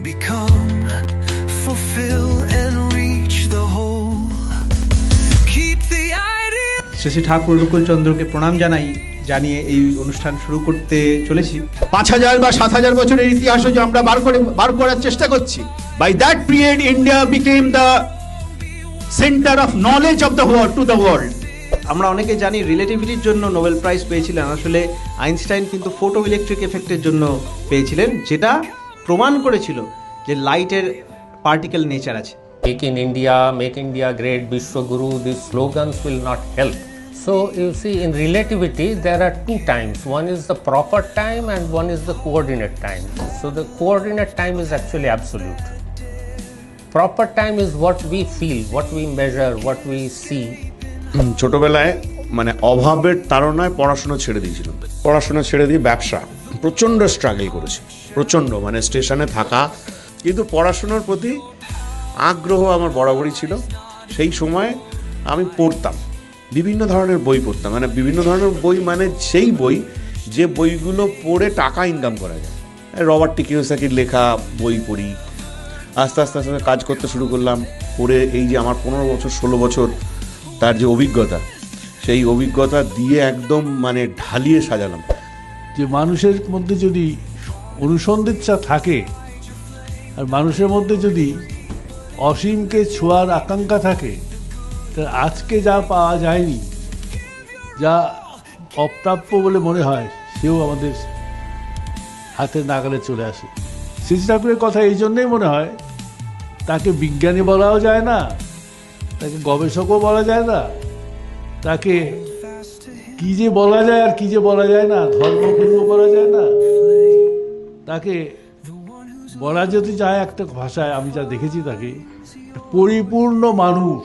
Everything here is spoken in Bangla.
become, fulfill and reach the whole. Keep the idea. Shri Shri Thakur অনুকূল চন্দ্রকে প্রণাম জানিয়ে এই অনুষ্ঠান শুরু করতে চলেছি। 5000 বা 7000 বছরের ইতিহাসও যে আমরা বার করার চেষ্টা করছি। By that period, India became the center of knowledge of the world to the world. আমরা অনেকে জানি রিলেটিভিটির জন্য নোবেল প্রাইজ পেয়েছিলেন, আসলে আইনস্টাইন কিন্তু ফটো ইলেকট্রিক এফেক্টের জন্য পেয়েছিলেন, যেটা প্রমাণ করেছিল যে লাইটের পার্টিকেল নেচার আছে। Make India great, Vishwaguru, these slogans will not help. So you see, in relativity there are two times. One is the proper time and one is the coordinate time. So the coordinate time is actually absolute. Proper time is what we feel, what we measure, what we see. ছোটবেলায় মানে অভাবের তাড়নায় পড়াশোনা ছেড়ে দিয়েছিলাম। পড়াশোনা ছেড়ে দিয়ে ব্যবসা, প্রচণ্ড স্ট্রাগল করেছি, প্রচণ্ড মানে স্টেশনে থাকা, কিন্তু পড়াশোনার প্রতি আগ্রহ আমার বরাবরই ছিল। সেই সময় আমি পড়তাম, বিভিন্ন ধরনের বই পড়তাম, মানে বিভিন্ন ধরনের বই মানে সেই বই যে বইগুলো পড়ে টাকা ইনকাম করা যায়। রবার্ট টি কিওসাকির লেখা বই পড়ি, আস্তে আস্তে আস্তে কাজ করতে শুরু করলাম। পড়ে এই যে আমার 15 বছর 16 বছর তার যে অভিজ্ঞতা, সেই অভিজ্ঞতা দিয়ে একদম মানে ঢালিয়ে সাজালাম। যে মানুষের মধ্যে যদি অনুসন্ধিৎসা থাকে আর মানুষের মধ্যে যদি অসীমকে ছোঁয়ার আকাঙ্ক্ষা থাকে, তা আজকে যা পাওয়া যায়নি, যা অপ্রাপ্য বলে মনে হয়, সেও আমাদের হাতের নাগালে চলে আসে। শ্রী ঠাকুরের কথা এই জন্যই মনে হয়, তাকে বিজ্ঞানী বলাও যায় না, তাকে গবেষকও বলা যায় না, তাকে কি যে বলা যায় আর কি যে বলা যায় না, ধর্মগুরুও বলা যায় না, তাকে বলা যদি যায় একটা ভাষায়, আমি যা দেখেছি তাকে পরিপূর্ণ মানুষ।